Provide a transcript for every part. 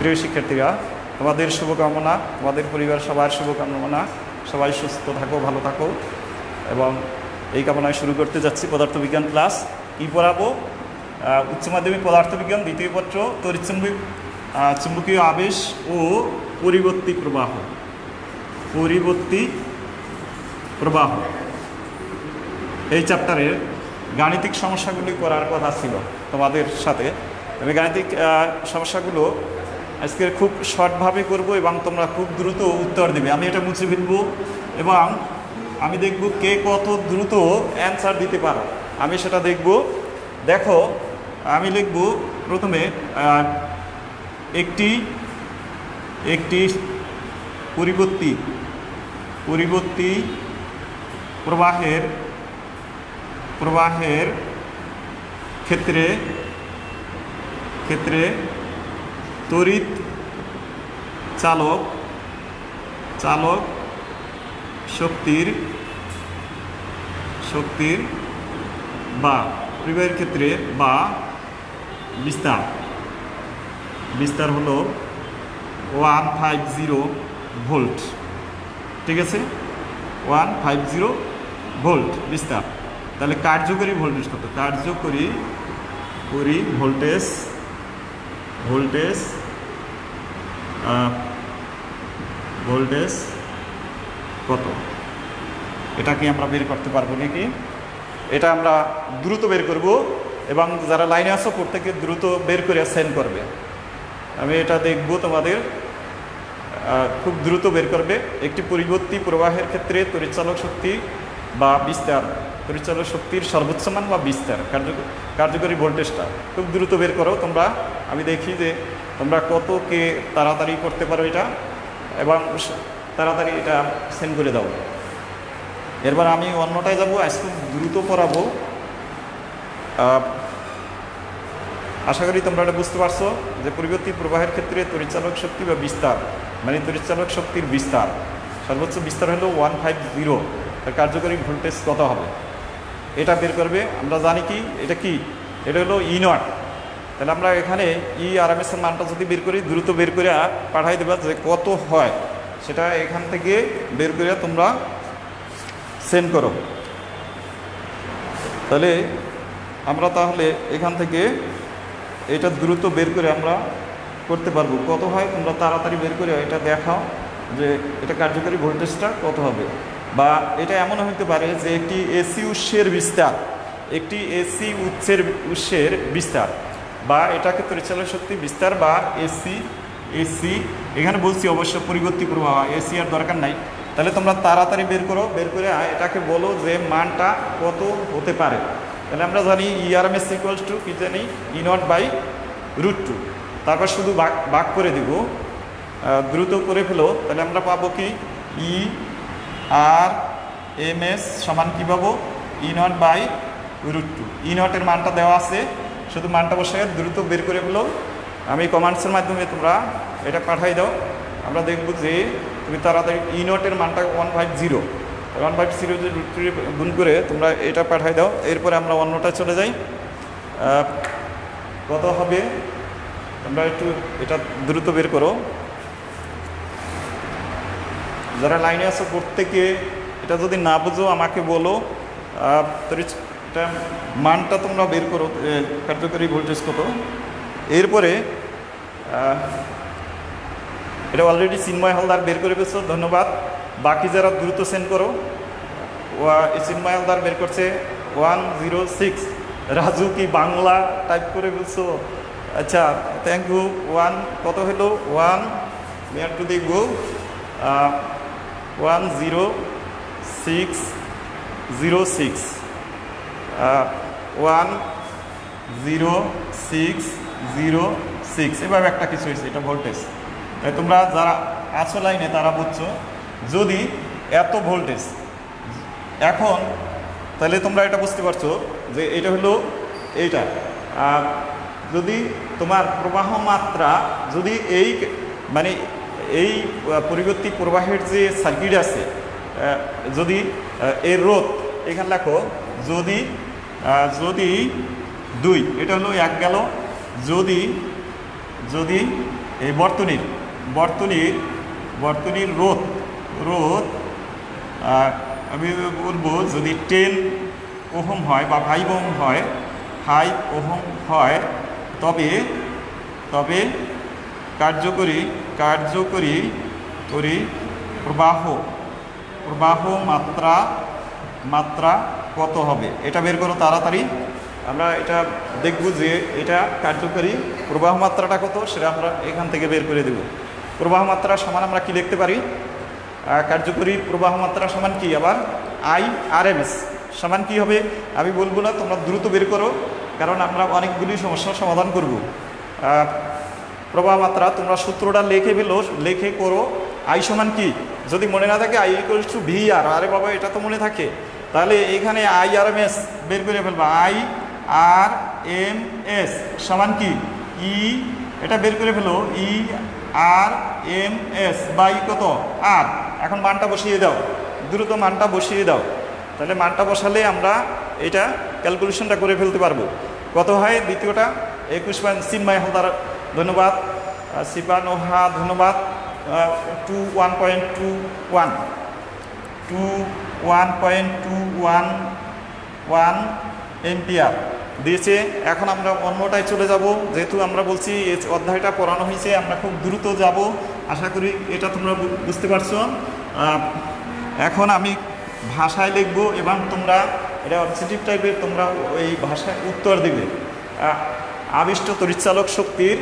প্রিয় শিক্ষার্থীরা, তোমাদের শুভকামনা, তোমাদের পরিবার সবার শুভকামনা, সবাই সুস্থ থাকো, ভালো থাকো, এবং এই কামনায় শুরু করতে যাচ্ছি পদার্থবিজ্ঞান ক্লাস। কী পড়াবো? উচ্চ মাধ্যমিক পদার্থবিজ্ঞান দ্বিতীয় পত্র, তড়িৎচুম্বক চুম্বকীয় আবেশ ও পরিবর্তী প্রবাহ। পরিবর্তী প্রবাহ এই চ্যাপ্টারের গাণিতিক সমস্যাগুলি করার কথা ছিল তোমাদের সাথে। আমি গাণিতিক সমস্যাগুলো আজকে খুব শর্টভাবে করব এবং তোমরা খুব দ্রুত উত্তর দেবে। আমি এটা মুছে ফেলবো এবং আমি দেখব কে কত দ্রুত অ্যান্সার দিতে পারো, আমি সেটা দেখব। দেখো, আমি লিখব প্রথমে একটি পরিবর্তী প্রবাহের ক্ষেত্রে তড়িৎ চালক শক্তির বা প্রবাহের ক্ষেত্রে বা বিস্তার হলো 150 ভোল্ট। ঠিক আছে, 150 ভোল্ট বিস্তার। তাহলে কার্যকরী ভোল্টেজ কত? কার্যকরী ভোল্টেজ কত? এটা কি আমরা বের করতে পারবো নাকি? এটা আমরা দ্রুত বের করব এবং যারা লাইনে আসো প্রত্যেকে দ্রুত বের করে সেন্ড করবে। আমি এটা দেখব, তোমাদের খুব দ্রুত বের করবে। একটি পরিবর্তী প্রবাহের ক্ষেত্রে তড়িৎচালক শক্তি বা বিস্তার, তড়িৎচালক শক্তির সর্বোচ্চ মান বা বিস্তার, কার্যকরী ভোল্টেজটা খুব দ্রুত বের করো তোমরা। আমি দেখি যে তোমরা কত কে তাড়াতাড়ি করতে পারো এটা, এবং তাড়াতাড়ি এটা সেন্ড করে দাও। এরপর আমি অন্যটায় যাব, আজ খুব দ্রুত পড়াবো। আশা করি তোমরা এটা বুঝতে পারছো যে পরিবর্তী প্রবাহের ক্ষেত্রে তড়িৎচালক শক্তি বা বিস্তার, মানে তড়িৎচালক শক্তির বিস্তার, সর্বোচ্চ বিস্তার হলো 150। তার কার্যকরী ভোল্টেজ কত হবে এটা বের করবে। আমরা জানি কি এটা কি, এটা হলো E0। তাহলে আমরা এখানে RMS এর মানটা যদি বের করি, দ্রুত বের করে পাঠাই দেবা যে কত হয়, সেটা এখান থেকে বের করে তোমরা সেন্ড করো। তাহলে আমরা এখান থেকে এটা দ্রুত বের করে আমরা করতে পারবো। কত হয় তোমরা তাড়াতাড়ি বের করে এটা দেখাও যে এটা কার্যকরী ভোল্টেজটা কত হবে। বা এটা এমনও হতে পারে যে একটি এসি উৎসের বিস্তার, বা এটাকে তড়িৎচালক শক্তি বিস্তার বা এসি এখানে বলছি অবশ্য পরিবর্তী প্রবাহ, এসি আর দরকার নাই। তাহলে তোমরা তাড়াতাড়ি বের করে এটাকে বলো যে মানটা কত হতে পারে। তাহলে আমরা জানি RMS ইকুয়ালস টু কি জানি, E0/√2। তারপর শুধু ভাগ করে দিব, দ্রুত করে ফেলো। তাহলে আমরা পাবো কি RMS সমান কী পাবো? E0/√2। E0 এর মানটা দেওয়া আছে, শুধু মানটা বসে দ্রুত বের করে ফেলো। আমি কমান্ডসের মাধ্যমে তোমরা এটা পাঠাই দাও। আমরা দেখব যে তুমি তাড়াতাড়ি E0 এর মানটা 150 যে √2 গুণ করে তোমরা এটা পাঠাই দাও। এরপরে আমরা অন্যটা চলে যাই। কত হবে তোমরা একটু এটা দ্রুত বের করো। যারা লাইনে আছো প্রত্যেকে এটা যদি না বুঝো আমাকে বলো, এটা মানটা তোমরা বের করো, কার্যকরী ভোল্টেজ কত। এরপরে এটা অলরেডি চিন্ময় হালদার বের করে ফেলছো, ধন্যবাদ। বাকি যারা দ্রুত সেন্ড করো। চিন্ময় হালদার বের করছে 106। রাজু কি বাংলা টাইপ করে ফেলছো? আচ্ছা, থ্যাংক ইউ। কত হলো? 1 মেয়ার টু দেখব 10606 10606 এভাবে একটা কিছু হয়েছে, এটা ভোল্টেজ। তাই তোমরা যারা আছো লাইনে তারা বুঝছো, যদি এত ভোল্টেজ এখন, তাহলে তোমরা এটা বুঝতে পারছো যে এটা হলো এইটা। যদি তোমার প্রবাহ মাত্রা যদি এই পরিবর্তী প্রবাহের যে সার্কিট আছে, যদি এর রোধ এখানে লেখো, যদি 2, এটা হলো 1 গেল। যদি এই বর্তনীর বর্তনীর বর্তনীর রোধ রোধ আমি বলবো যদি 10 ওহম হয় বা 5 ওহম হয় 5 ওহম হয় তবে তবে কার্যকরী কার্যকরী করি প্রবাহ প্রবাহ মাত্রা মাত্রা কত হবে এটা বের করো তাড়াতাড়ি। আমরা এটা দেখব যে এটা কার্যকরী প্রবাহ মাত্রাটা কত সেটা আমরা এখান থেকে বের করে দেব। প্রবাহ মাত্রা সমান আমরা কি লিখতে পারি? কার্যকরী প্রবাহ মাত্রা সমান কি? আবার IRMS সমান কি হবে আমি বলবো না, তোমরা দ্রুত বের করো, কারণ আমরা অনেকগুলি সমস্যার সমাধান করব। প্রবাহ মাত্রা তোমরা সূত্রটা লিখে ফেলো, লিখে করো। আই সমান কি যদি মনে না থাকে I = VR। আরে বাবা এটা তো মনে থাকে, তাহলে এখানে IRMS বের করে ফেলবা। IRMS সমান কি এটা বের করে ফেলো IRMS বাই কত আর। এখন মানটা বসিয়ে দাও, দ্রুত মানটা বসিয়ে দাও, তাহলে মানটা বসালে আমরা এটা ক্যালকুলেশনটা করে ফেলতে পারবো। কত হয় দ্বিতীয়টা 21 চিন্ময় হালদার ধন্যবাদ, সিপানোহা ধন্যবাদ। 1.21 এম্পিয়ার দিয়েছে। এখন আমরা অন্যটায় চলে যাব, যেহেতু আমরা বলছি এই অধ্যায়টা পড়ানো হয়েছে, আমরা খুব দ্রুত যাব, আশা করি এটা তোমরা বুঝতে পারছো। এখন আমি ভাষায় লিখব এবং তোমরা এটা অবজেক্টিভ টাইপের, তোমরা এই ভাষায় উত্তর দেবে। আবিষ্ট তড়িৎচালক শক্তির,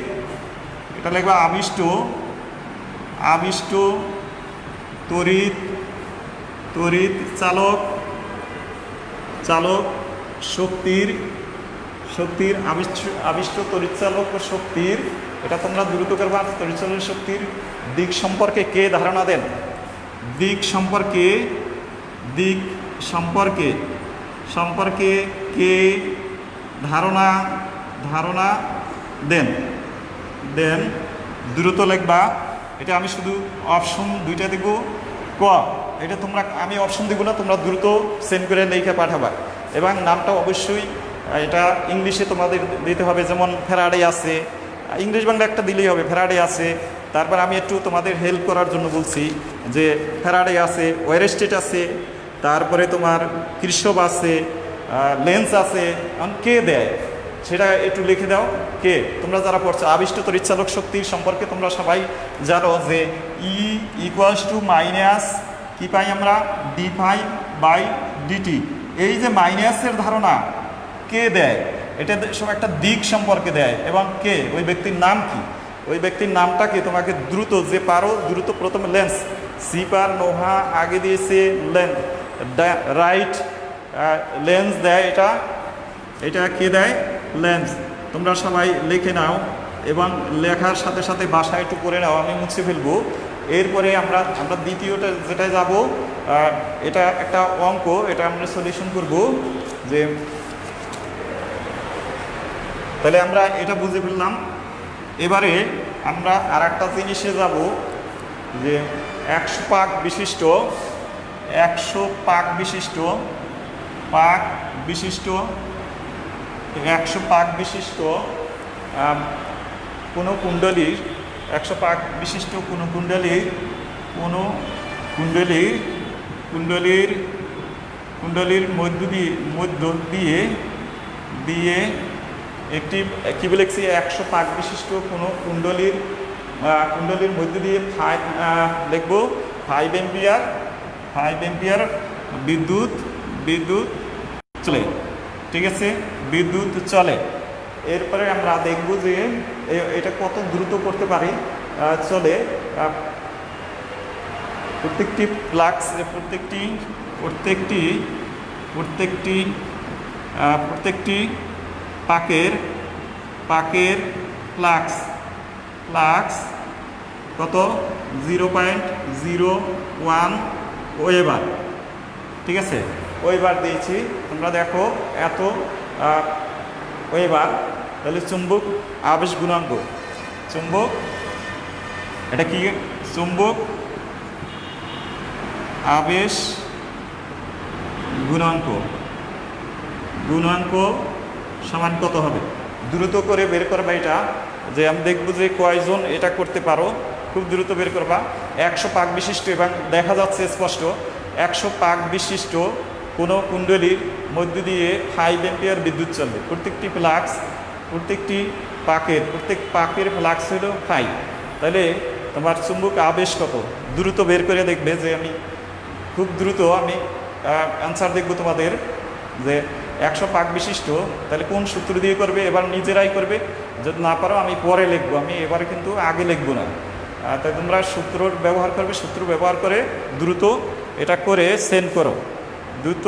এটা লিখবা আবিষ্ট আবিষ্ট তড়িৎ চালক চালক শক্তির শক্তির আবিষ্ট তড়িৎচালক শক্তির, এটা তোমরা দ্রুত করবা। তড়িৎচালক শক্তির দিক সম্পর্কে কে ধারণা দেন? দিক সম্পর্কে কে ধারণা দেন দ্রুত লিখবা। এটা আমি শুধু অপশন দুইটা দেব। ক এটা তোমরা, আমি অপশন দেবো না, তোমরা দ্রুত সেন্ড করে লিখে পাঠাবা। এবং নামটা অবশ্যই এটা ইংলিশে তোমাদের দিতে হবে, যেমন ফ্যারাডে আছে, ইংলিশ বাংলা একটা দিলেই হবে। ফ্যারাডে আছে, তারপর আমি একটু তোমাদের হেল্প করার জন্য বলছি যে ফ্যারাডে আছে, ওয়েরেস্টেট আছে, তারপরে তোমার কৃষব আছে, লেন্স আছে। কে দেয় সেটা একটু লিখে দাও। কে তোমরা যারা পড়ছো আবিষ্ট তড়িৎচালক শক্তির সম্পর্কে তোমরা সবাই জানো যে E কি পাই আমরা d∅/dt। এই যে মাইনাসের ধারণা কে দেয়, এটা সব একটা দিক সম্পর্কে দেয়। এবং কে ওই ব্যক্তির নাম কি, ওই ব্যক্তির নামটা কি তোমাকে দ্রুত যে পারো দ্রুত প্রথমে লেন্স সিপানোহা আগে দিয়েছে রাইট লেন্স দেয়। এটা কে দেয়? লেন্স। তোমরা সবাই লিখে নাও এবং লেখার সাথে সাথে বাসায় একটু করে নাও, আমি মুছে ফেলবো। এরপরে আমরা দ্বিতীয়টা যেটায় যাব, এটা একটা অঙ্ক, এটা আমরা সলিউশন করব। যে তাহলে আমরা এটা বুঝে ফেললাম। এবারে আমরা আর একটা জিনিসে যাব, যে 100 পাক বিশিষ্ট কোনো কুণ্ডলীর 100 পাক বিশিষ্ট কোনো কুণ্ডলীর মধ্য দিয়ে একটি কি বলেছি 100 পাক বিশিষ্ট কোনো কুণ্ডলীর মধ্য দিয়ে লিখব 5 এম্পিয়ার বিদ্যুৎ চলে। ঠিক আছে, বিদ্যুৎ চলে। এরপরে আমরা দেখব যে এটা কত দ্রুত করতে পারি। চলে প্রত্যেকটি ফ্লাক্স, প্রত্যেকটি পাকের ফ্লাক্স কত 0.01 ওয়েবার। ঠিক আছে, ওয়েবার দিয়েছি, তোমরা দেখো এত ওয়েবার। তাহলে চুম্বক আবেশ গুণাঙ্ক, এটা কি? চুম্বক আবেশ গুণাঙ্ক সমান কত হবে? দ্রুত করে বের করবে এটা। যে আমি দেখবো যে কয়জন এটা করতে পারো, খুব দ্রুত বের করবা। 100 পাক বিশিষ্ট, এবং দেখা যাচ্ছে স্পষ্ট 100 পাক বিশিষ্ট কোনো কুণ্ডলীর মধ্য দিয়ে 5 অ্যাম্পিয়ার বিদ্যুৎ চলবে। প্রত্যেক পাকের ফ্লাক্স হলো 5। তাহলে তোমার চুম্বক আবেশ কত, দ্রুত বের করে দেখবে যে আমি খুব দ্রুত আমি অ্যান্সার দেখব তোমাদের যে 100 পাক বিশিষ্ট, তাহলে কোন সূত্র দিয়ে করবে, এবার নিজেরাই করবে। যদি না পারো আমি পরে লিখবো, আমি এবারে কিন্তু আগে লিখবো না। তাই তোমরা সূত্র ব্যবহার করবে, সূত্র ব্যবহার করে দ্রুত এটা করে সেন্ড করো, দ্রুত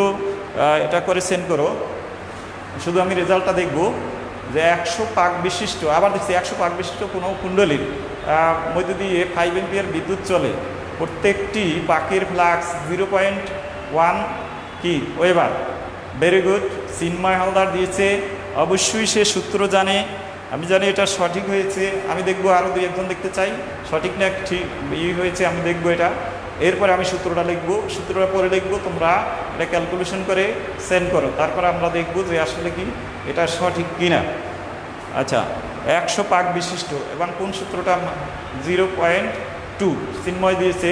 এটা করে সেন্ড করো। শুধু আমি রেজাল্টটা দেখব যে 100 পাক বিশিষ্ট, আবার দেখছি 100 পাক বিশিষ্ট কোনো কুণ্ডলীর মধ্য দিয়ে 5 অ্যাম্পিয়ার বিদ্যুৎ চলে, প্রত্যেকটি পাকের ফ্লাক্স 0.1 কি ওয়েবার। ভেরি গুড, চিন্ময় হালদার দিয়েছে, অবশ্যই সে সূত্র জানে। আমি জানি এটা সঠিক হয়েছে, আমি দেখবো আরও 2-1 দেখতে চাই সঠিক না ঠিক হয়েছে, আমি দেখবো এটা। এরপরে আমি সূত্রটা লিখবো, সূত্রটা পরে লিখবো, তোমরা এটা ক্যালকুলেশন করে সেন্ড করো, তারপরে আমরা দেখবো যে আসলে কি এটা সঠিক কিনা। আচ্ছা, 100 পাক বিশিষ্ট এবং কোন সূত্রটা 0.2 চিন্ময় দিয়েছে।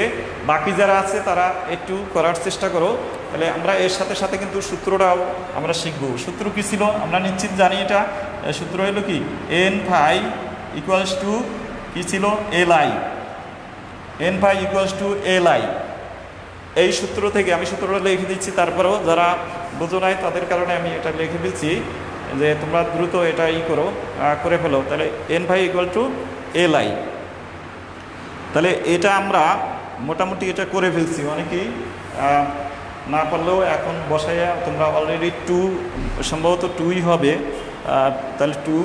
বাকি যারা আছে তারা একটু করার চেষ্টা করো। তাহলে আমরা এর সাথে সাথে কিন্তু সূত্রটাও আমরা শিখবো। সূত্র কী ছিল আমরা নিশ্চিত জানি, এটা সূত্র হলো কি এন ফাই ইকুয়ালস টু কী ছিল LI, N phi equals to LI. এই সূত্র থেকে আমি সূত্রটা লিখে দিচ্ছি, তারপরেও যারা বোঝো নাই তাদের কারণে আমি এটা লিখে দিচ্ছি যে তোমরা দ্রুত এটা করে ফেলো। তাহলে N phi equal to LI. তাহলে এটা আমরা মোটামুটি এটা করে ফেলছি, অনেকেই না পারলেও এখন বসাইয়া তোমরা অলরেডি 2 সম্ভবত 2ই হবে, তাহলে 2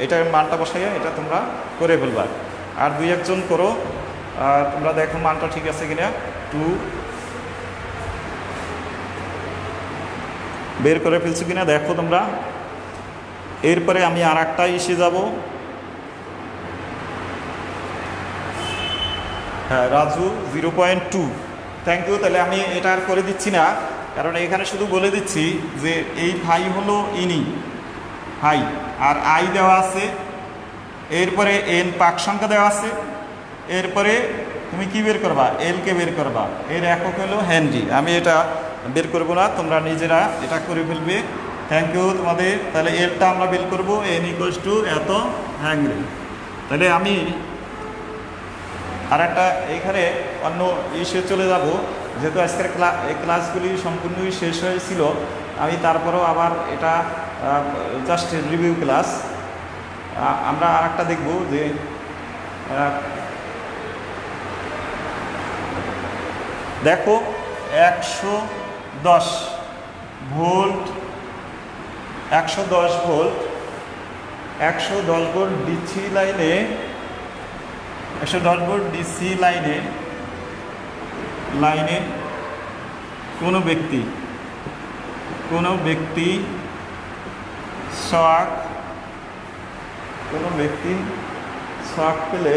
এটার মানটা বসাইয়া এটা তোমরা করে ফেলবা। আর 2-1 জন করো, তোমরা দেখো মানটা ঠিক আছে কিনা। 2 বের করে ফেলছো কিনা দেখো তোমরা। এরপরে আমি আর একটা এসে যাব। হ্যাঁ, রাজু 0.2, থ্যাংক ইউ। তাহলে আমি এটা আর করে দিচ্ছি না, কারণ এখানে শুধু বলে দিচ্ছি যে এই ফাই হলো ইনি ফাই, আর আই দেওয়া আছে, এরপরে এন পাক সংখ্যা দেওয়া আছে, এরপরে তুমি কি বের করবা, এলকে বের করবা, এর একক হলো হেনরি। আমি এটা বের করব না, তোমরা নিজেরা এটা করে ফেলবে। থ্যাংক ইউ তোমাদের। তাহলে এলটা আমরা বের করবো, এন ইকুয়ালস টু এত হেনরি। তাহলে আমি আর একটা এইখানে অন্য ইস্যু চলে যাব, যেহেতু আজকের ক্লাসগুলি সম্পূর্ণই শেষ হয়েছিল, আমি তারপরেও আবার এটা জাস্ট রিভিউ ক্লাস। আমরা আর একটা দেখব যে দেখো 110 ভোল্ট 110 ভোল্ট ডিসি লাইনে 110 ভোল্ট ডিসি লাইনে কোনো ব্যক্তি শক পেলে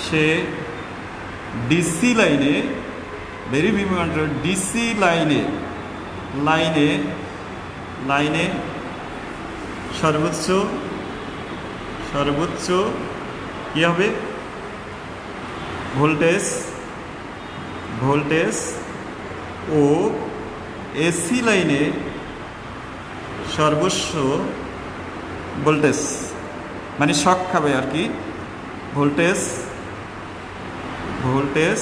সে ডিসি লাইনে, ভেরি ইম্পর্টেন্ট, ডিসি লাইনে সর্বোচ্চ কি হবে ভোল্টেজ ও এসি লাইনে সর্বোচ্চ ভোল্টেজ, মানে শক খাবে আর কি। ভোল্টেজ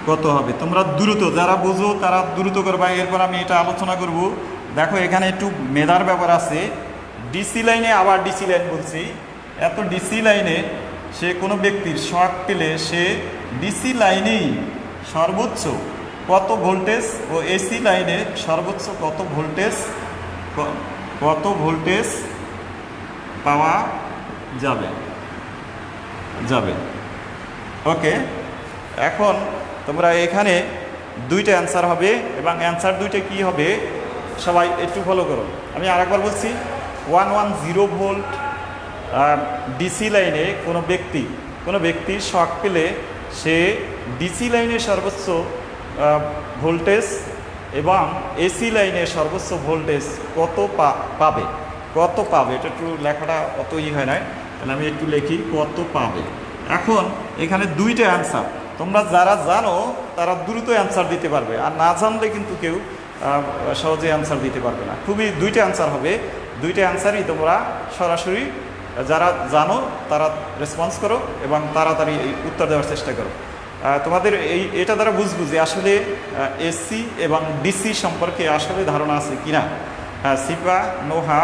কত হবে, তোমরা দ্রুত যারা বুঝো তারা দ্রুত করবা। এরপর আমি এটা আলোচনা করব। দেখো এখানে একটু মেধার ব্যাপার আছে। ডিসি লাইনে, আবার ডিসি লাইন বলছি, এত ডিসি লাইনে সে কোনো ব্যক্তির শক পেলে সে ডিসি লাইনেই সর্বোচ্চ কত ভোল্টেজ ও এসি লাইনে সর্বোচ্চ কত ভোল্টেজ পাওয়া যাবে। ওকে, এখন তোমরা এখানে 2টা অ্যান্সার হবে, এবং অ্যান্সার 2টা কি হবে সবাই একটু ফলো করো। আমি আরেকবার বলছি, 110 ভোল্ট ডিসি লাইনে কোনো ব্যক্তি শক পেলে সে ডিসি লাইনে সর্বোচ্চ ভোল্টেজ এবং এসি লাইনে সর্বোচ্চ ভোল্টেজ কত পাবে, কত পাবে, এটা একটু লেখাটা অত হয় নয়, তাহলে আমি একটু লিখি কত পাবে। এখন এখানে দুইটা অ্যান্সার, তোমরা যারা জানো তারা দ্রুত অ্যান্সার দিতে পারবে, আর না জানলে কিন্তু কেউ সহজে অ্যান্সার দিতে পারবে না। খুবই দুইটা অ্যান্সার হবে, দুইটা অ্যান্সারই তোমরা সরাসরি যারা জানো তারা রেসপন্স করো এবং তাড়াতাড়ি এই উত্তর দেওয়ার চেষ্টা করো। তোমাদের এটা দ্বারা বুঝবো যে আসলে এসি এবং ডিসি সম্পর্কে আসলে ধারণা আছে কিনা। সিপা নোহা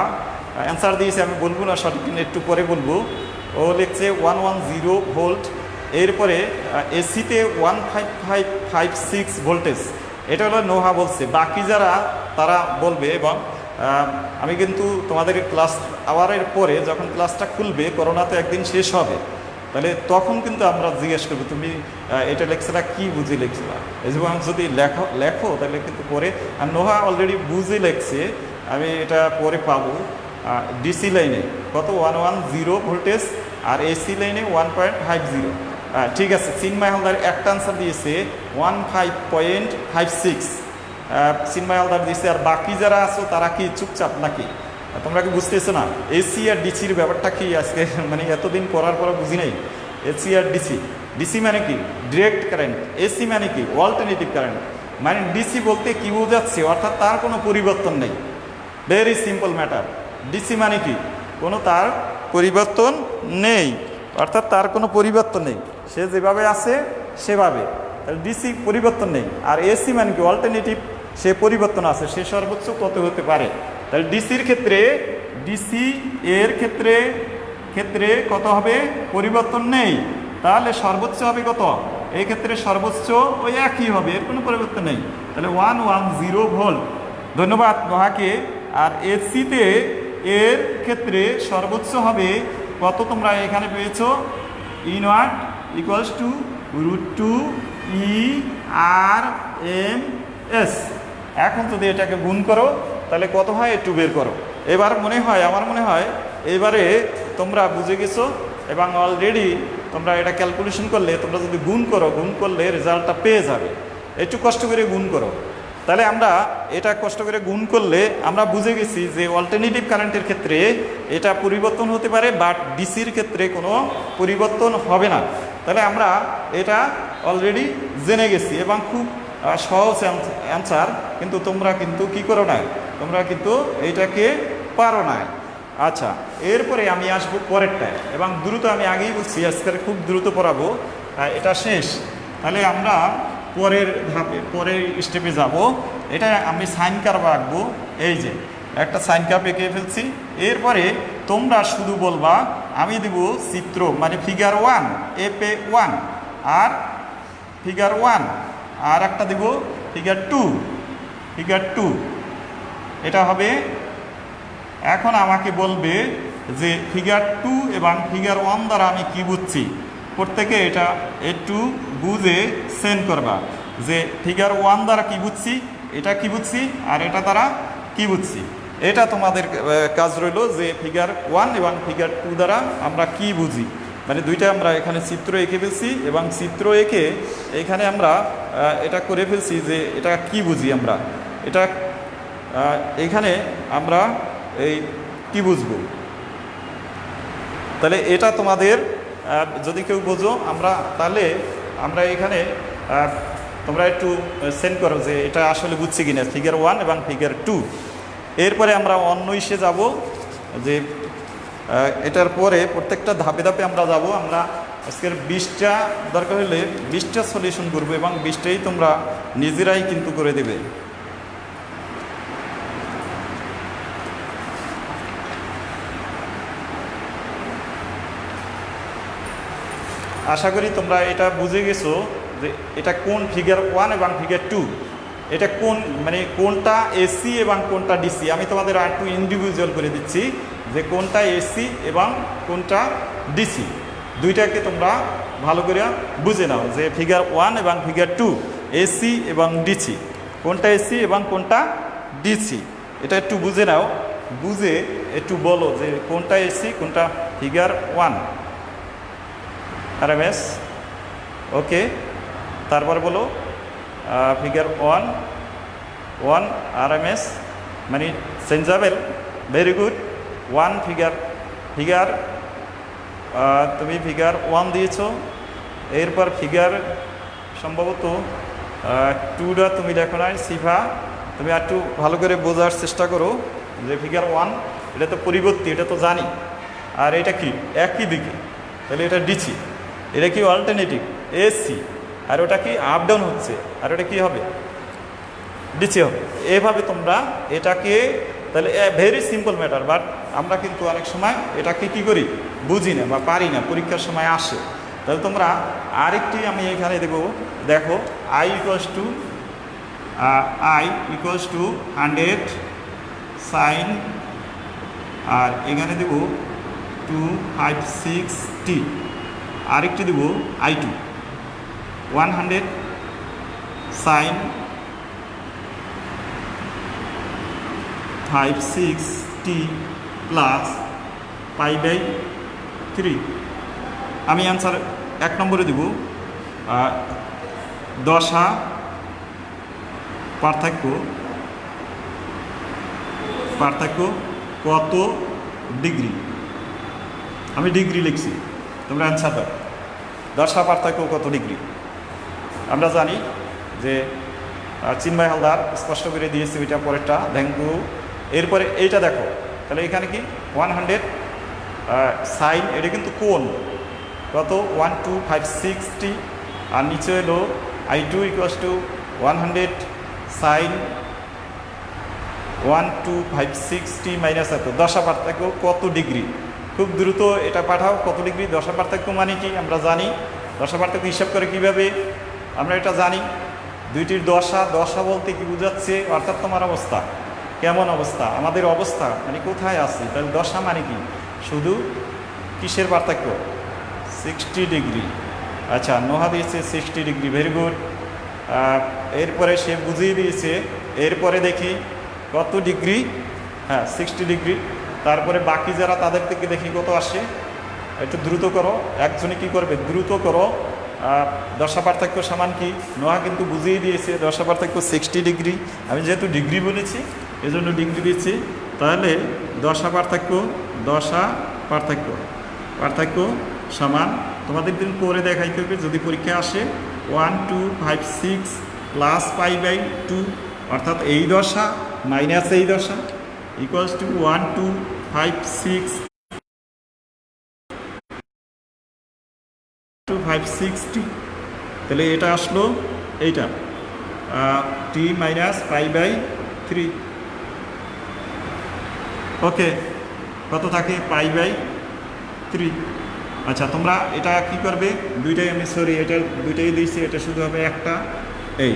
অ্যান্সার দিয়েছে, আমি বলবো না সঠিক, একটু পরে বলবো। ও লিখছে 110 ভোল্ট, এরপরে এসিতে 1556 ভোল্টেজ, এটা হলো নোহা বলছে। বাকি যারা তারা বলবে, এবং আমি কিন্তু তোমাদের ক্লাস আওয়ারের পরে যখন ক্লাসটা খুলবে, করোনাতে একদিন শেষ হবে, তাহলে তখন কিন্তু আমরা জিজ্ঞেস করবো তুমি এটা লেখছিলা কি বুঝে লিখছিলা, এবং যদি লেখো তাহলে কিন্তু পরে। আর নোহা অলরেডি বুঝে লেখছে, আমি এটা পরে পাবো। ডিসি লাইনে কত 110 ভোল্টেজ, আর এসি লাইনে 1.50। ঠিক আছে, চিন্ময় হালদার একটা আনসার দিয়েছে 15.56, চিন্ময় হালদার দিয়েছে। আর বাকি যারা আছো তারা কি চুপচাপ নাকি, তোমরা কি বুঝতেছো না এসি আর ডিসির ব্যাপারটা কি আজকে, মানে এতদিন পড়ার পর বুঝি নাই। এসি আর ডিসি, ডিসি মানে কি ডিরেক্ট কারেন্ট, এসি মানে কি অল্টারনেটিভ কারেন্ট। মানে ডিসি বলতে কি বোঝাচ্ছে, অর্থাৎ তার কোনো পরিবর্তন নেই, ভেরি সিম্পল ম্যাটার। ডিসি মানে কি কোনো তার পরিবর্তন নেই, অর্থাৎ তার কোনো পরিবর্তন নেই, সে যেভাবে আছে সেভাবে, তাহলে ডিসি পরিবর্তন নেই। আর এসি মানে কি অল্টারনেটিভ, সে পরিবর্তন আছে, সে সর্বোচ্চ কত হতে পারে। তাহলে ডিসির ক্ষেত্রে, ডিসি এর ক্ষেত্রে কত হবে, পরিবর্তন নেই, তাহলে সর্বোচ্চ হবে কত, এই ক্ষেত্রে সর্বোচ্চ ওই একই হবে, এর কোনো পরিবর্তন নেই, তাহলে 110 ভোল্ট। ধন্যবাদ নোহাকে। আর এসিতে এর ক্ষেত্রে সর্বোচ্চ হবে কত, তোমরা এখানে পেয়েছ E0 = √2 ERMS। এখন যদি এটাকে গুণ করো তাহলে কত হয় একটু বের করো। এবার আমার মনে হয় এবারে তোমরা বুঝে গেছো, এবং অলরেডি তোমরা এটা ক্যালকুলেশন করলে, তোমরা যদি গুণ করলে রেজাল্টটা পেয়ে যাবে। একটু কষ্ট করে গুণ করো, তাহলে আমরা এটা কষ্ট করে গুণ করলে আমরা বুঝে গেছি যে অল্টারনেটিভ কারেন্টের ক্ষেত্রে এটা পরিবর্তন হতে পারে, বাট ডিসির ক্ষেত্রে কোনো পরিবর্তন হবে না। তাহলে আমরা এটা অলরেডি জেনে গেছি, এবং খুব সহজ অ্যান্সার, কিন্তু তোমরা কিন্তু কি করো না, তোমরা কিন্তু এইটাকে পারো না। আচ্ছা, এরপরে আমি আসবো পরেরটায়, এবং দ্রুত, আমি আগেই বলছি আজকে খুব দ্রুত পড়াবো, এটা শেষ। তাহলে আমরা পরের ধাপে, পরের স্টেপে যাব। এটা আমি সাইন কার্ভ আঁকবো, এই যে একটা সাইন কার্ভ এঁকে ফেলছি। এরপরে তোমরা শুধু বলবা, আমি দেব চিত্র, মানে ফিগার 1, FA 1, আর ফিগার 1, আর একটা দেব ফিগার 2, এটা হবে। এখন আমাকে বলবে যে ফিগার 2 এবং ফিগার 1 দ্বারা আমি কি বুঝছি, প্রত্যেকে এটা একটু বুঝে সেন্ড করবা যে ফিগার 1 দ্বারা কি বুঝছি, এটা কি বুঝছি, আর এটা দ্বারা কি বুঝছি। এটা তোমাদের কাজ রইল যে ফিগার 1 এবং ফিগার 2 দ্বারা আমরা কি বুঝি, মানে দুইটা আমরা এখানে চিত্র এঁকে ফেলছি, এবং চিত্র এঁকে এখানে আমরা এটা করে ফেলছি যে এটা কি বুঝি আমরা, এটা এখানে আমরা এই কি বুঝবো। তাহলে এটা তোমাদের যদি কেউ বোঝো, তাহলে আমরা এখানে তোমরা একটু সেন্ড করো যে এটা আসলে বুঝছি কিনা, ফিগার 1 এবং ফিগার 2। এরপরে আমরা অন্য ইসে যাব, যে এটার পরে প্রত্যেকটা ধাপে ধাপে আমরা যাব। আমরা আজকের 20টা দরকার হলে 20টা সলিউশন করবো, এবং 20টাই তোমরা নিজেরাই কিন্তু করে দেবে। আশা করি তোমরা এটা বুঝে গেছো যে এটা কোন ফিগার 1 এবং ফিগার 2, এটা কোন, মানে কোনটা এসি এবং কোনটা ডিসি। আমি তোমাদের আর একটু ইন্ডিভিজুয়াল করে দিচ্ছি যে কোনটা এসি এবং কোনটা ডিসি, দুইটাকে তোমরা ভালো করে বুঝে নাও যে ফিগার 1 এবং ফিগার 2 এসি এবং ডিসি, কোনটা এসি এবং কোনটা ডিসি, এটা একটু বুঝে নাও। বুঝে একটু বলো যে কোনটা এসি কোনটা ফিগার 1 RMS। ওকে, তারপর বলো ফিগার 1 ওয়ান RMS মানে changeable, very good. One figure তুমি ফিগার 1 দিয়েছ, এরপর ফিগার সম্ভবত 2টা তুমি দেখো নাই সিফা, তুমি একটু ভালো করে বোঝার চেষ্টা করো যে ফিগার 1 এটা তো পরিবর্তী, এটা তো জানি, আর এটা কি একই দিকে, তাহলে এটা ডিসি, এটা কি অল্টারনেটিভ এসি, আর ওটা কি আপ ডাউন হচ্ছে, আর ওটা কি হবে ডিসি হবে। এভাবে তোমরা এটাকে, তাহলে ভেরি সিম্পল ম্যাটার, বাট আমরা কিন্তু অনেক সময় এটাকে কি করি বুঝি না বা পারি না, পরীক্ষার সময় আসে। তাহলে তোমরা আরেকটি আমি এখানে দেখো I ইকুয়ালস টু 100 সাইন, আর এখানে দেব 256t, আরেকটি দেব I2 100 সাইন 56t প্লাস π/3। আমি অ্যান্সার 1 নম্বরে দেব দশা পার্থক্য কত ডিগ্রি, আমি ডিগ্রি লিখছি, তোমরা অ্যান্সার দাও। দশা পার্থক্য কত ডিগ্রি? আমরা জানি যে চিন্ময় হালদার স্পষ্ট করে দিয়েছে ওইটা, পরেরটা ডেঙ্গু। এরপরে এইটা দেখো, তাহলে এখানে কি 100 সাইন, এটা কিন্তু কোণ কত 1256t, আর নিচে হলো I2 equals to 100 sign 1256t minus এত। দশা পার্থক্য কত ডিগ্রি? খুব দ্রুত এটা পাঠাও, কত ডিগ্রি দশা পার্থক্য মানে কি আমরা জানি। দশা পার্থক্য হিসাব করে কিভাবে আমরা এটা জানি, দুইটির দশা বলতে কি বোঝাচ্ছে, অর্থাৎ তোমার অবস্থা কেমন, অবস্থা আমাদের অবস্থা মানে কোথায় আছে, তাহলে দশা মানে কি শুধু কিসের পার্থক্য 60 ডিগ্রি। আচ্ছা নোহা দিয়েছে 60 ডিগ্রি, ভেরি গুড। এরপরে সে বুঝিয়ে দিয়েছে, এরপরে দেখি কত ডিগ্রি, হ্যাঁ 60 ডিগ্রি। তারপরে বাকি যারা তাদের থেকে দেখি কত আসে, একটু দ্রুত করো, একজনে কি করবে দ্রুত করো। দশা পার্থক্য সমান কি, নোহা কিন্তু বুঝিয়ে দিয়েছে দশা পার্থক্য 60 ডিগ্রি, আমি যেহেতু ডিগ্রি বলেছি এজন্য ডিগ্রি দিচ্ছি। তাহলে দশা পার্থক্য সমান, তোমাদের দিন করে দেখাইতে হবে যদি পরীক্ষা আসে 1256 প্লাস π/2, অর্থাৎ এই দশা মাইনাস এই দশা ইকুয়ালস টু 1256 256t, তাহলে এটা আসলো এইটা t মাইনাস π/3। ওকে, কত থাকে π/3। আচ্ছা তোমরা এটা কি করবে, দুইটাই আমি এটা দুইটাই দিয়েছি, এটা শুধু হবে একটা। এই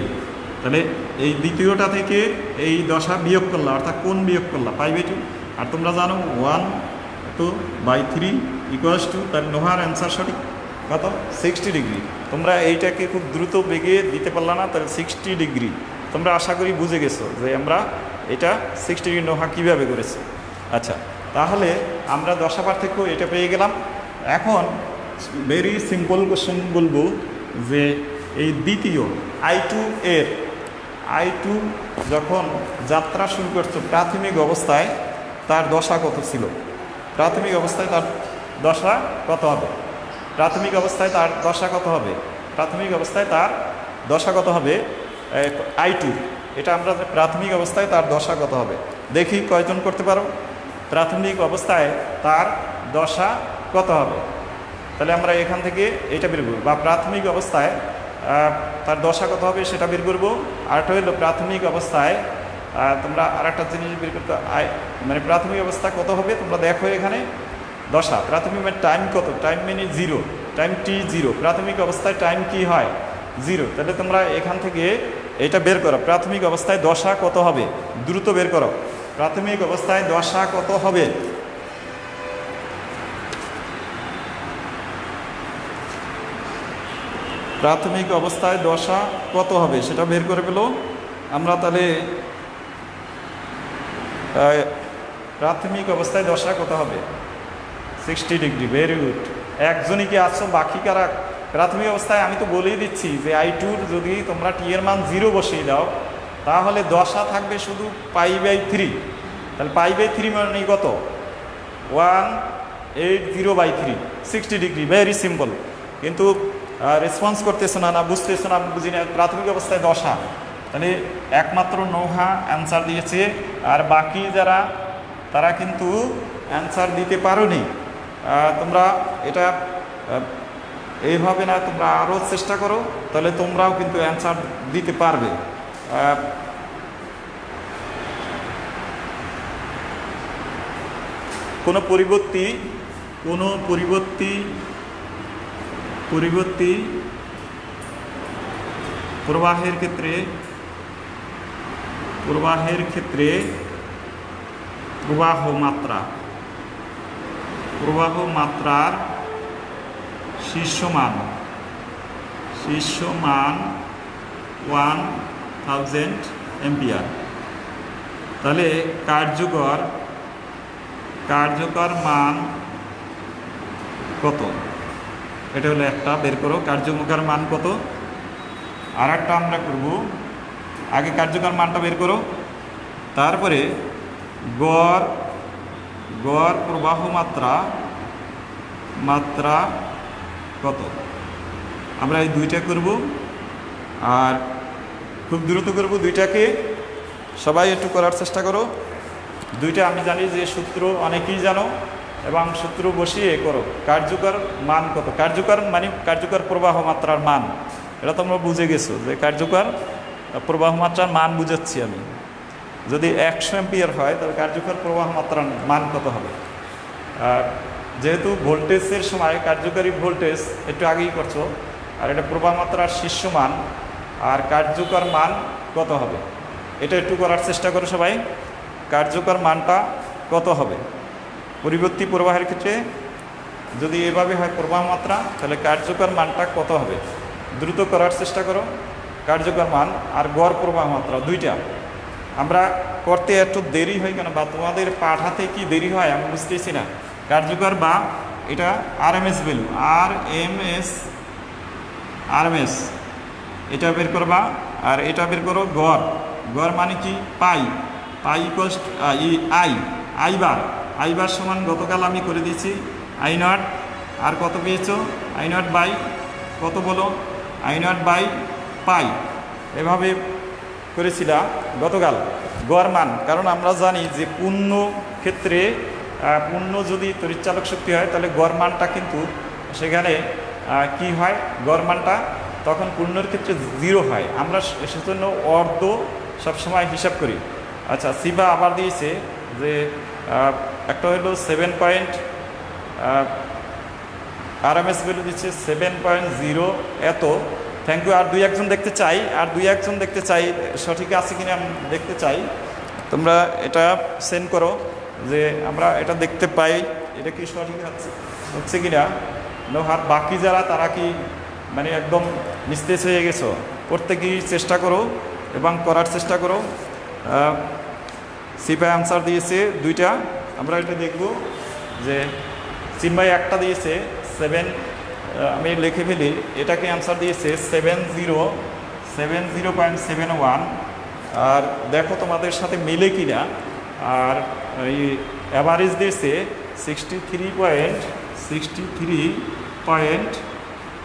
তাহলে এই দ্বিতীয়টা থেকে এই দশা বিয়োগ করলা, অর্থাৎ কোণ বিয়োগ করলা π/2, আর তোমরা জানো 1/3 ইকুয়ালস টু, তার নোহার অ্যান্সার সঠিক কত 60 ডিগ্রি। তোমরা এইটাকে খুব দ্রুত বেগে দিতে পারলা না, তাহলে 60 ডিগ্রি তোমরা আশা করি বুঝে গেছো যে আমরা এটা 60 ডিগ্রি নোহা কীভাবে করেছি। আচ্ছা তাহলে আমরা দশা পার্থক্য এটা পেয়ে গেলাম। এখন ভেরি সিম্পল কোশ্চেন বলবো যে এই দ্বিতীয় I2 যখন যাত্রা শুরু করছো প্রাথমিক অবস্থায় তার দশা কত ছিল, প্রাথমিক অবস্থায় তার দশা কত হবে, প্রাথমিক অবস্থায় তার দশা কত হবে, প্রাথমিক অবস্থায় তার দশা কত হবে I2, এটা আমরা প্রাথমিক অবস্থায় তার দশা কত হবে দেখি কয়জন করতে পারো। প্রাথমিক অবস্থায় তার দশা কত হবে, তাহলে আমরা এখান থেকে এটা বের করব, বা প্রাথমিক অবস্থায় তার দশা কত হবে সেটা বের করবো। আরেকটা হলো প্রাথমিক অবস্থায় তোমরা আরেকটা জিনিস বের করতে, মানে প্রাথমিক অবস্থা কত হবে তোমরা দেখো এখানে দশা প্রাথমিক মানে টাইম কত, টাইম মানে 0, টাইম t0, প্রাথমিক অবস্থায় টাইম কি হয় 0। তাহলে তোমরা এখান থেকে এটা বের করো, প্রাথমিক অবস্থায় দশা কত হবে, দ্রুত বের করো, প্রাথমিক অবস্থায় দশা কত হবে। প্রাথমিক অবস্থায় দশা কত হবে সেটা বের করে পেলো আমরা। তাহলে প্রাথমিক অবস্থায় দশা কত হবে 60 ডিগ্রি, ভেরি গুড। একজনই কি আছো, বাকি কারা প্রাথমিক অবস্থায় আমি তো বলেই দিচ্ছি যে I2 যদি তোমরা t এর মান 0 বসিয়ে দাও তাহলে দশা থাকবে শুধু π/3। তাহলে π/3 মানে কত? 180/3, 60 ডিগ্রি। Very simple. কিন্তু রেসপন্স করতেছে না, বুঝতেছে না, বুঝি না। প্রাথমিক অবস্থায় দশা। তাহলে একমাত্র নৌহা অ্যান্সার দিয়েছে, আর বাকি যারা তারা কিন্তু অ্যান্সার দিতে পারোনি। তোমরা এটা এইভাবে না, তোমরা আরও চেষ্টা করো, তাহলে তোমরাও কিন্তু অ্যান্সার দিতে পারবে। কোনো পরিবর্তী প্রবাহের ক্ষেত্রে প্রবাহ মাত্রার শীর্ষ মান 1000 অ্যাম্পিয়ার। তাহলে কার্যকর মান কত? এটা হলো একটা, বের করো কার্যকর মান কত। আর একটা আমরা করব, আগে কার্যকর মানটা বের করো, তারপরে গড় প্রবাহ মাত্রা কত। আমরা এই দুইটা করব, আর খুব দ্রুত করব দুইটাকে। সবাই একটু করার চেষ্টা করো। দুইটা আমি জানি যে সূত্র অনেকেই জানো, এবং সূত্র বসিয়ে করো। কার্যকর মান কত? কার্যকর মানে কার্যকর প্রবাহ মাত্রার মান। এটা তোমরা বুঝে গেছো যে কার্যকর প্রবাহ মাত্রার মান বুঝাচ্ছি আমি। যদি 100 অ্যাম্পিয়ার হয় তাহলে কার্যকর প্রবাহ মাত্রার মান কত হবে? আর যেহেতু ভোল্টেজের সময় কার্যকরী ভোল্টেজ একটু আগেই করছো, আর এটা প্রবাহ মাত্রার শীর্ষ মান, আর কার্যকর মান কত হবে এটা একটু করার চেষ্টা করো সবাই। কার্যকর মানটা কত হবে? পরিবর্তী প্রবাহের ক্ষেত্রে যদি এভাবে হয় প্রবাহ মাত্রা, তাহলে কার্যকর মানটা কত হবে? দ্রুত করার চেষ্টা করো। কার্যকর মান আর গড় প্রবাহ মাত্রা দুইটা আমরা করতে একটু দেরি হয় কেন, বা তোমাদের পাঠাতে কি দেরি হয় আমি বুঝতেছি না। কার্যকর বা এটা আরএমএস ভ্যালু, আরএমএস এটা বের করবা, আর এটা বের করো গড় মানে কি? পাই ইকুয়ালস আই বার সমান গতকাল আমি করে দিয়েছি I0। আর কত পেয়েছো? I0 বাই কত বলো? I0 by pi. এভাবে করেছিলাম গতকাল গড় মান। কারণ আমরা জানি যে পূর্ণ ক্ষেত্রে পূর্ণ যদি তড়িৎচালক শক্তি হয় তাহলে গড় মানটা কিন্তু সেখানে কি হয়? গড় মানটা তখন পূর্ণর ক্ষেত্রে 0 হয়। আমরা সেজন্য অর্ধ সবসময় হিসাব করি। আচ্ছা, সিবা আবার দিয়েছে যে একটা হলো 7 আরএমএস ভ্যালু দিচ্ছে 7.0 এত। Thank you. আর দুই একজন দেখতে চাই সঠিক আছে কিনা আমি দেখতে চাই। তোমরা এটা সেন্ড করো যে আমরা এটা দেখতে পাই এটা কি সঠিক হচ্ছে কিনা। আর বাকি যারা তারা কি মানে একদম নিস্তেজ হয়ে গেছো? করতে কি চেষ্টা করো এবং করার চেষ্টা করো। সিপাই আনসার দিয়েছে দুইটা, আমরা এটা দেখব যে চিন্ময় একটা দিয়েছে 7, আমি লিখে ফেলি, এটাকে আনসার দিয়েছে 70.71। আর দেখো তোমাদের সাথে মিলে কিনা। আর এই অ্যাভারেজ দিয়েছে 63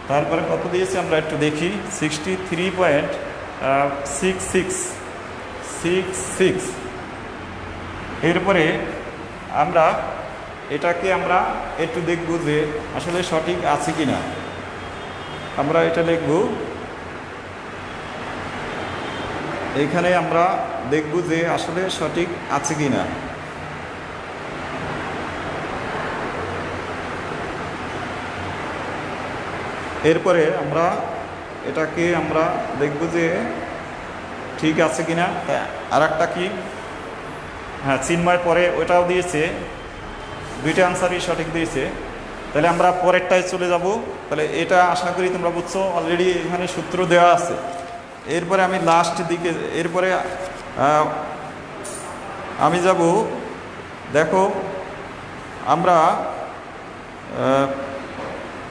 তারপরে কত দিয়েছে আমরা একটু দেখি, 63.66। এরপরে আমরা এটাকে আমরা একটু দেখব যে আসলে সঠিক আছে কিনা। আমরা এটা লিখব, এইখানে আমরা দেখব যে আসলে সঠিক আছে কিনা। এরপরে আমরা এটাকে আমরা দেখব যে ঠিক আছে কিনা। আর একটা কি, হ্যাঁ চিন্ময় পরে ওটাও দিয়েছে, দুইটা আনসারই সঠিক দিয়েছে। তাহলে আমরা পরেরটায় চলে যাব। তাহলে এটা আশা করি তোমরা বুঝছো, অলরেডি এখানে সূত্র দেওয়া আছে। এরপরে আমি লাস্ট দিকে, এরপরে আমি যাব, দেখো আমরা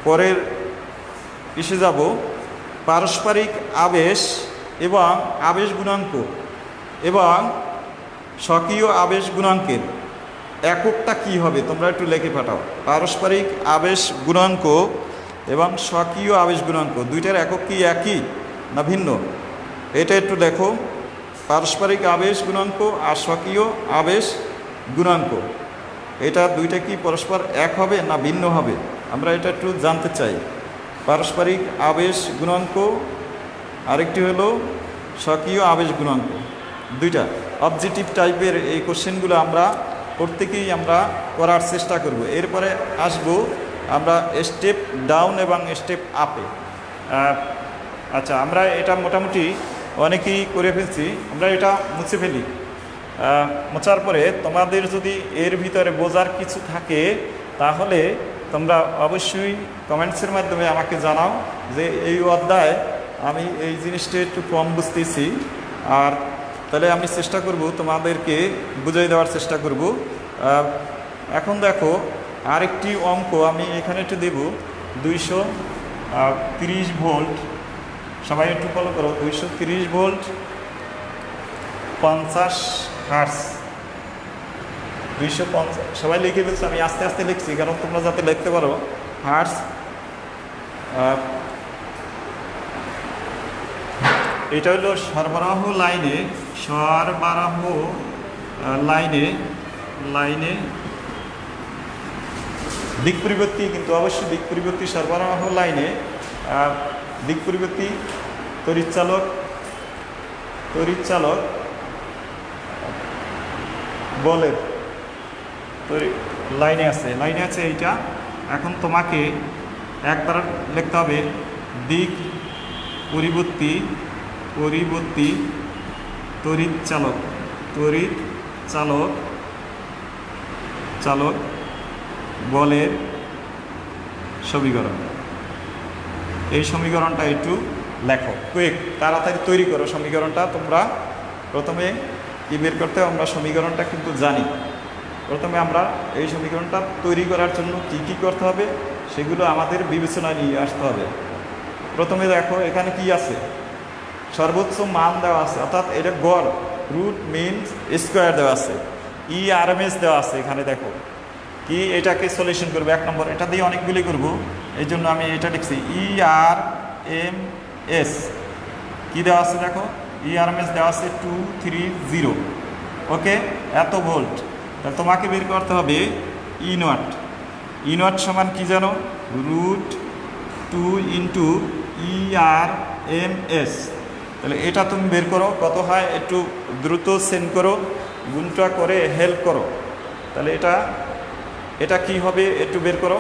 পরের ইসে যাব, পারস্পরিক আবেশ এবং আবেশ গুণাঙ্ক এবং স্বকীয় আবেশ গুণাঙ্কের এককটা কি হবে তোমরা একটু লিখে পাঠাও। পারস্পরিক আবেশ গুণাঙ্ক এবং স্বকীয় আবেশ গুণাঙ্ক দুইটার একক কি একই না ভিন্ন? এটা একটু দেখো। পারস্পরিক আবেশ গুণাঙ্ক আর স্বকীয় আবেশ গুণাঙ্ক এটা দুইটা কি পরস্পর এক হবে না ভিন্ন হবে? আমরা এটা একটু জানতে চাই। পারস্পরিক আবেশ গুণাঙ্ক আরেকটি হলো স্বকীয় আবেশ গুণাঙ্ক, দুইটা অবজেক্টিভ টাইপের এই কোশ্চেনগুলো আমরা প্রত্যেকেই আমরা করার চেষ্টা করব। এরপরে আসবো আমরা স্টেপ ডাউন এবং স্টেপ আপে। আচ্ছা, আমরা এটা মোটামুটি অনেকেই করে ফেলছি, আমরা এটা মুছে ফেলি। মোছার পরে তোমাদের যদি এর ভিতরে বোঝার কিছু থাকে তাহলে তোমরা অবশ্যই কমেন্টসের মাধ্যমে আমাকে জানাও যে এই অধ্যায় আমি এই জিনিসটা একটু কম বুঝতেছি, আর তাহলে আমি চেষ্টা করব তোমাদেরকে বুঝিয়ে দেওয়ার চেষ্টা করব। এখন দেখো আরেকটি অঙ্ক আমি এখানে একটু দেব, 230 ভোল্ট, সবাই একটু ফলো করো, 230 ভোল্ট 50 হার্টজ, 250, সবাই লিখে ফেলছো, আমি আস্তে আস্তে লিখছি কারণ তোমরা যাতে লিখতে পারো। হার্টজ এটা হলো সরবরাহ লাইনে, লাইনে দিক পরিবর্তী, কিন্তু অবশ্যই দিক পরিবর্তী সরবরাহ লাইনে দিক পরিবর্তী তড়িৎচালক বলের লাইনে আছে এইটা। এখন তোমাকে একবার লিখতে হবে দিক পরিবর্তী তড়িৎচালক বলের সমীকরণ। এই সমীকরণটা একটু লেখো, কুইক তাড়াতাড়ি তৈরি করো সমীকরণটা। তোমরা প্রথমে কি বের করতে হবে? আমরা সমীকরণটা কিন্তু জানি। প্রথমে আমরা এই সমীকরণটা তৈরি করার জন্য কি কি করতে হবে সেগুলো আমাদের বিবেচনায় নিয়ে আসতে হবে। প্রথমে দেখো এখানে কি আছে, সর্বোচ্চ মান দেওয়া আছে, অর্থাৎ এটা গড়, রুট মিন স্কোয়ার দেওয়া আছে, RMS দেওয়া আছে। এখানে দেখো কি এটাকে সলিউশন করবো 1 নম্বর, এটা দিয়ে অনেকগুলি করব, এই জন্য আমি এটা লিখছি RMS কি দেওয়া আছে দেখো, RMS দেওয়া আছে 230, ওকে, এত ভোল্ট। তাহলে তোমাকে বের করতে হবে E নট সমান কি জানো, √2 ইন্টু RMS। তাহলে এটা তুমি বের করো কত হয়, একটু দ্রুত সেন্ড করো, গুণটা করে হেল্প করো। তাহলে এটা কি হবে একটু বের করো,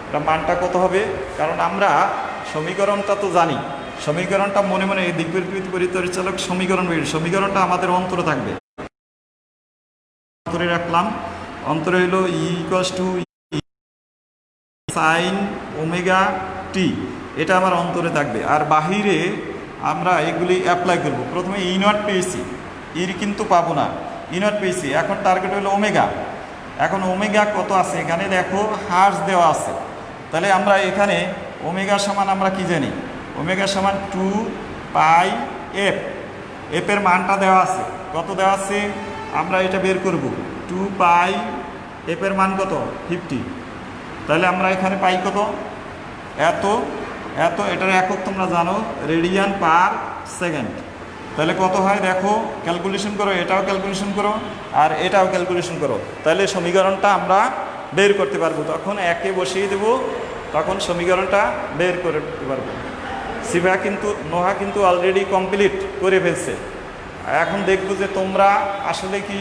এটা মানটা কত হবে, কারণ আমরা সমীকরণটা তো জানি, সমীকরণটা মনে মনে দিক পরিবর্তী পরিচালক সমীকরণটা আমাদের অন্তরে থাকবে। অন্তরে রাখলাম, অন্তরে হলো E = sin ωt, এটা আমার অন্তরে থাকবে। আর বাহিরে আমরা এগুলি অ্যাপ্লাই করব। প্রথমে E নট পেয়েছি, কিন্তু পাবো না, E নট পেয়েছি। এখন টার্গেট হলো ওমেগা। এখন ওমেগা কত আছে এখানে দেখো, হার্টজ দেওয়া আছে। তাহলে আমরা এখানে ওমেগা সমান আমরা কি জানি, ওমেগা সমান 2πf, এর মানটা দেওয়া আছে, কত দেওয়া আছে আমরা এটা বের করব, 2πf এর মান কত 50। তাহলে আমরা এখানে পাই কত, এত, এটার একক তোমরা জানো রেডিয়ান পার সেকেন্ড। তাহলে কত হয় দেখো, ক্যালকুলেশন করো, এটাও ক্যালকুলেশন করো আর এটাও ক্যালকুলেশন করো, তাহলে সমীকরণটা আমরা বের করতে পারবো। তখন একে বসিয়ে দেবো, তখন সমীকরণটা বের করতে পারবো। নোহা কিন্তু অলরেডি কমপ্লিট করে ফেলছে। এখন দেখবো যে তোমরা আসলে কি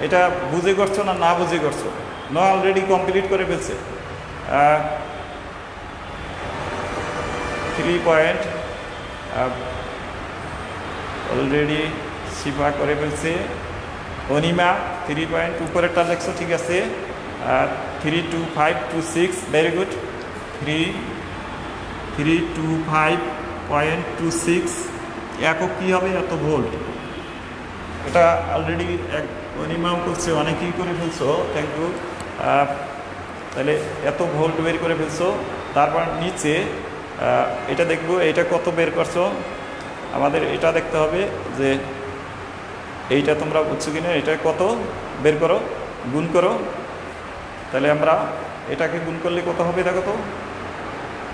এটা বুঝে করছো না বুঝে করছো। নোহা অলরেডি কমপ্লিট করে ফেলছে, 3 পয়েন্ট অলরেডি শিফা করে ফেলছে। অনিমা 3 পয়েন্ট, উপরেরটা লেখছো ঠিক আছে, 32526, ভেরি গুড, 325.26 একক কী হবে, এত ভোল্ট। এটা অলরেডি অনিমাও করছে, অনেকেই করে ফেলছো, থ্যাংক ইউ। তাহলে এত ভোল্ট বের করে ফেলছো। তারপর নিচে এটা দেখবো, এটা কত বের করছো, আমাদের এটা দেখতে হবে যে এইটা তোমরা বুঝছো কিনা, এটা কত বের করো, গুণ করো। তাহলে আমরা এটাকে গুণ করলে কত হবে দেখো তো,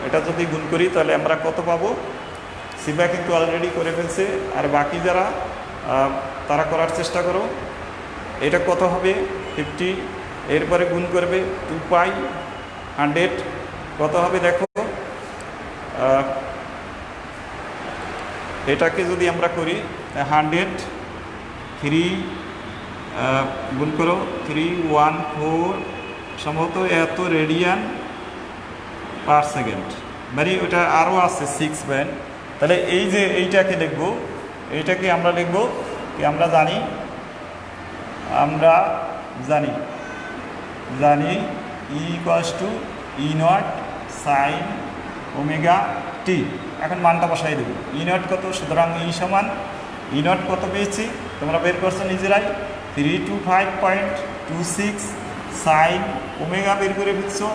এটা যদি গুণ করি তাহলে আমরা কত পাবো। সিবা কিন্তু অলরেডি করে ফেলছে, আর বাকি যারা তারা করার চেষ্টা করো। এটা কত হবে 50, এরপরে গুণ করবে 2 পাই 100, কত হবে দেখো। এটাকে যদি আমরা করি 100 3 গুণ করো 314 সম্ভবত এত রেডিয়ান পার সেকেন্ড, মানে ওটা আরও আছে 6 ব্যান্ড। তাহলে এই যে এইটাকে লিখব, এইটাকে আমরা লিখব কি, আমরা জানি E equals to E naught sine omega T. এখন মানটা বসাই দেব, ই নট কত, সুতরাং ই সমান ই নট কত পেয়েছি তোমরা বের করছো নিজেরাই, 325.26 সাইন ওমেগা বের করে ফেলছো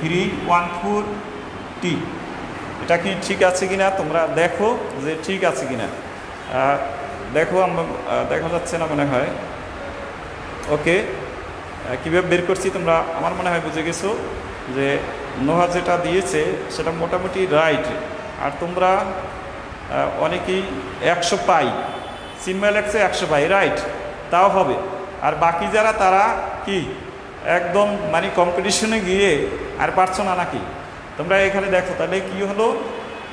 314 টি। এটা কি ঠিক আছে কিনা তোমরা দেখো যে ঠিক আছে কিনা। দেখো আমরা দেখা যাচ্ছে না মনে হয়। ওকে, কীভাবে বের করছি তোমরা আমার মনে হয় বুঝে গেছো যে নোহা যেটা দিয়েছে সেটা মোটামুটি রাইট। আর তোমরা অনেকেই 100 পাই, সিম্বল লেখছে 100 পাই, রাইট, তাও হবে। আর বাকি যারা তারা কি একদম মানে কম্পিটিশনে গিয়ে আর পারছো না নাকি তোমরা এখানে দেখো। তাহলে কি হলো,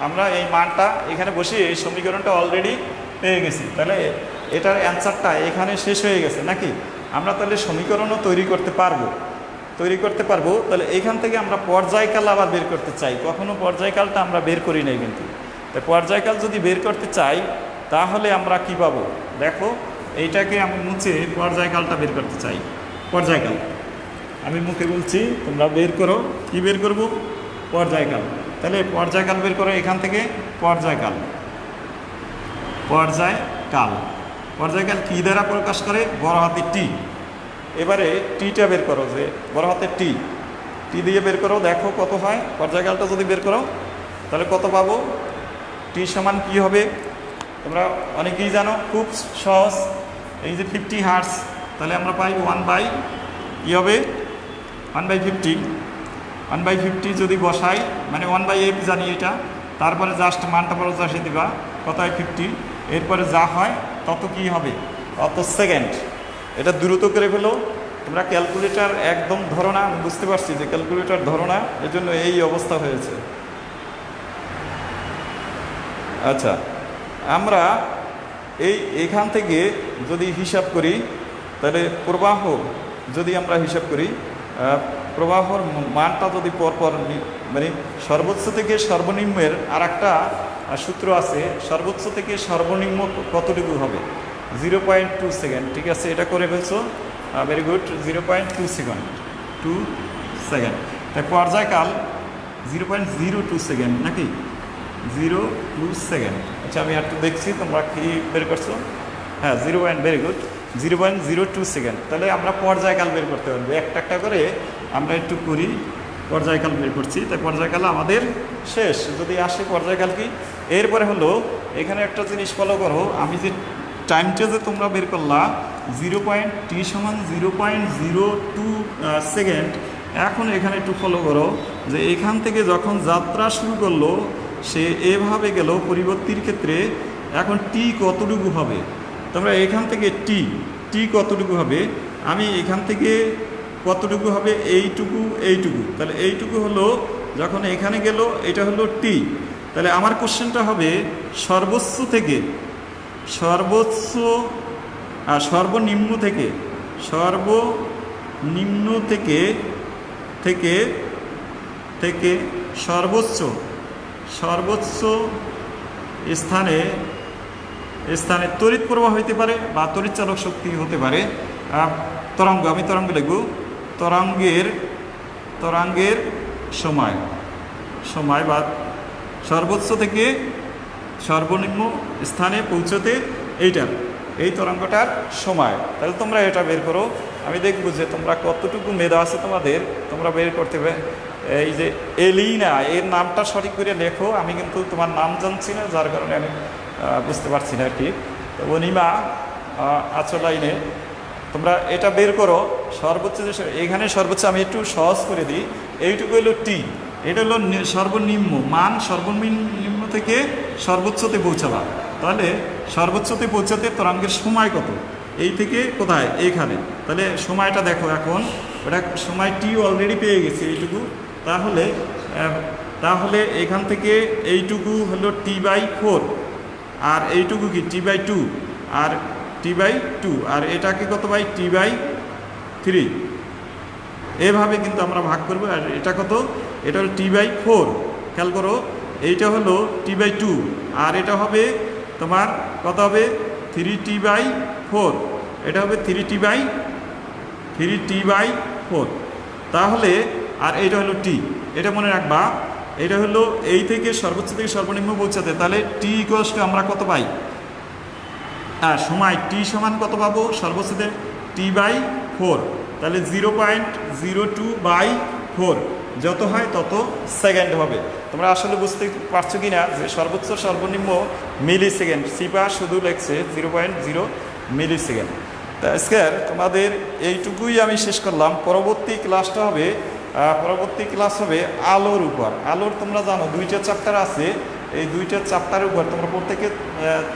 আমরা এই মানটা এখানে বসে এই সমীকরণটা অলরেডি পেয়ে গেছি। তাহলে এটার অ্যান্সারটা এখানে শেষ হয়ে গেছে নাকি। আমরা তাহলে সমীকরণও তৈরি করতে পারবো। তাহলে এখান থেকে আমরা পর্যায়কাল আবার বের করতে চাই, কখনো পর্যায়কালটা আমরা বের করি নাই কিন্তু। তাই পর্যায়কাল যদি বের করতে চাই তাহলে আমরা কি পাবো দেখো, এইটাকে আমি মুছে পর্যায়কালটা বের করতে চাই। পর্যায়কাল আমি মুখে বলছি, তোমরা বের করো। কি বের করব, পর্যায়কাল। তাহলে পর্যায়কাল বের করো এখান থেকে, পর্যায়কাল কী দ্বারা প্রকাশ করে, বড় হাতে টি। এবারে টিটা বের করো, যে বড় হাতে টি দিয়ে বের করো, দেখো কত হয়। পর্যায়কালটা যদি বের করো তাহলে কত পাবো, টি সমান কী হবে তোমরা অনেকেই জানো, খুব সহজ। এই যে 50 হার্টজ, তাহলে আমরা পাই 1/, কী হবে 1/50। 1/50 যদি বসাই মানে 1/f জানি এটা, তারপরে জাস্ট মানটা বড় চাষে দিবা কত হয় 50, এরপরে যা হয় তত কি হবে, তত সেকেন্ড। এটা দ্রুত করে ফেলো তোমরা। ক্যালকুলেটর একদম ধরো না, আমি বুঝতে পারছি যে ক্যালকুলেটর ধরো না, এজন্য এই অবস্থা হয়েছে। আচ্ছা, আমরা এখান থেকে যদি হিসাব করি তাহলে প্রবাহ যদি আমরা হিসাব করি, প্রবাহর মানটা যদি পরপর মানে সর্বোচ্চ থেকে সর্বনিম্নের আর একটা সূত্র আছে, সর্বোচ্চ থেকে সর্বনিম্ন কতটুকু হবে 0.2 সেকেন্ড। ঠিক আছে, এটা করে ফেলছো, ভেরি গুড। 0.2 সেকেন্ড। তাই পর্যায়কাল 0.02 সেকেন্ড নাকি, 02 সেকেন্ড। আচ্ছা, আমি একটু দেখছি তোমরা কি বের করছো। হ্যাঁ, ভেরি গুড, 0.02 সেকেন্ড। তাহলে আমরা পর্যায়কাল বের করতে পারবো। একটা করে আমরা একটু করি, পর্যায়কাল বের করছি। তাই পর্যায়কাল আমাদের শেষ। যদি আসে পর্যায়কাল কি, এরপরে হলো এখানে একটা জিনিস ফলো করো। আমি যে টাইমটা যে তোমরা বের করলা t সমান 0.02 সেকেন্ড, এখন এখানে একটু ফলো করো যে এখান থেকে যখন যাত্রা শুরু করলো সে এভাবে গেল পরিবর্তীর ক্ষেত্রে, এখন টি কতটুকু হবে তোমরা এখান থেকে টি কতটুকু হবে, আমি এখান থেকে কতটুকু হবে, এইটুকু। তাহলে এইটুকু হলো যখন এখানে গেল, এটা হলো টি। তাহলে আমার কোশ্চেনটা হবে সর্বোচ্চ থেকে সর্বনিম্ন থেকে সর্বোচ্চ স্থানে তড়িৎ প্রবাহ হইতে পারে বা তড়িৎ চালক শক্তি হতে পারে। তরঙ্গ, আমি তরঙ্গ লিখব, তরঙ্গের সময় বা সর্বোচ্চ থেকে সর্বনিম্ন স্থানে পৌঁছতে এই তরঙ্গটার সময়। তাহলে তোমরা এটা বের করো, আমি দেখব যে তোমরা কতটুকু মেধা আছে তোমাদের, তোমরা বের করতে হবে। এই যে এলিনা, এর নামটা সঠিক করে লেখো। আমি কিন্তু তোমার নাম জানছি না, যার কারণে আমি বুঝতে পারছি না আর কি। তো অনিমা আছো লাইনে, তোমরা এটা বের করো সর্বোচ্চ যে এখানে সর্বোচ্চ আমি একটু সহজ করে দিই। এইটুকু হলো টি, এটা হলো সর্বনিম্ন মান, সর্বনিম্ন থেকে সর্বোচ্চতে পৌঁছাবা। তাহলে সর্বোচ্চতে পৌঁছাতে তরঙ্গের সময় কত, এই থেকে কোথায় এইখানে, তাহলে সময়টা দেখো এখন ওটা সময় টি অলরেডি পেয়ে গেছে এইটুকু। তাহলে এখান থেকে এইটুকু হলো T/4, আর এইটুকু কি T/2, আর T/2, আর এটাকে কত বাই T/3, এভাবে কিন্তু আমরা ভাগ করবো। আর এটা কত, এটা হলো T/4, খেয়াল করো এইটা হলো T/2, আর এটা হবে তোমার কত হবে 3T/4, এটা হবে 3T/4। তাহলে আর এইটা হলো টি, এটা মনে রাখবা, এটা হলো এই থেকে সর্বোচ্চ থেকে সর্বনিম্ন পৌঁছাতে। তাহলে টি ইকুয়ালস টু আমরা কত পাই, হ্যাঁ সময় টি সমান কত পাবো সর্বোচ্চতে T/4, তাহলে 0.02/4, যত হয় তত সেকেন্ড হবে। তোমরা আসলে বুঝতে পারছো কি না যে সর্বোচ্চ সর্বনিম্ন মিলি সেকেন্ড, সিপা শুধু লেখছে 0.0 মিলি সেকেন্ড। তা আজকে তোমাদের এইটুকুই আমি শেষ করলাম। পরবর্তী ক্লাসটা হবে আলোর উপর। আলোর তোমরা জানো 2টা চ্যাপ্টার আছে, এই 2টা চ্যাপ্টারের উপর তোমরা প্রত্যেকে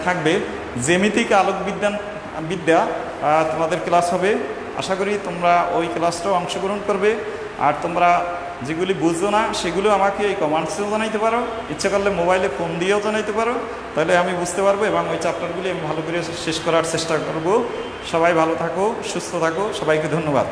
থাকবে জ্যামিতিক বিদ্যা তোমাদের ক্লাস হবে। আশা করি তোমরা ওই ক্লাসটাও অংশগ্রহণ করবে। আর তোমরা যেগুলি বুঝছো না সেগুলো আমাকে এই কমেন্টসেও জানাইতে পারো, ইচ্ছে করলে মোবাইলে ফোন দিয়েও জানাইতে পারো, তাহলে আমি বুঝতে পারবো এবং ওই চ্যাপ্টারগুলি আমি ভালো করে শেষ করার চেষ্টা করব। সবাই ভালো থাকো, সুস্থ থাকো, সবাইকে ধন্যবাদ।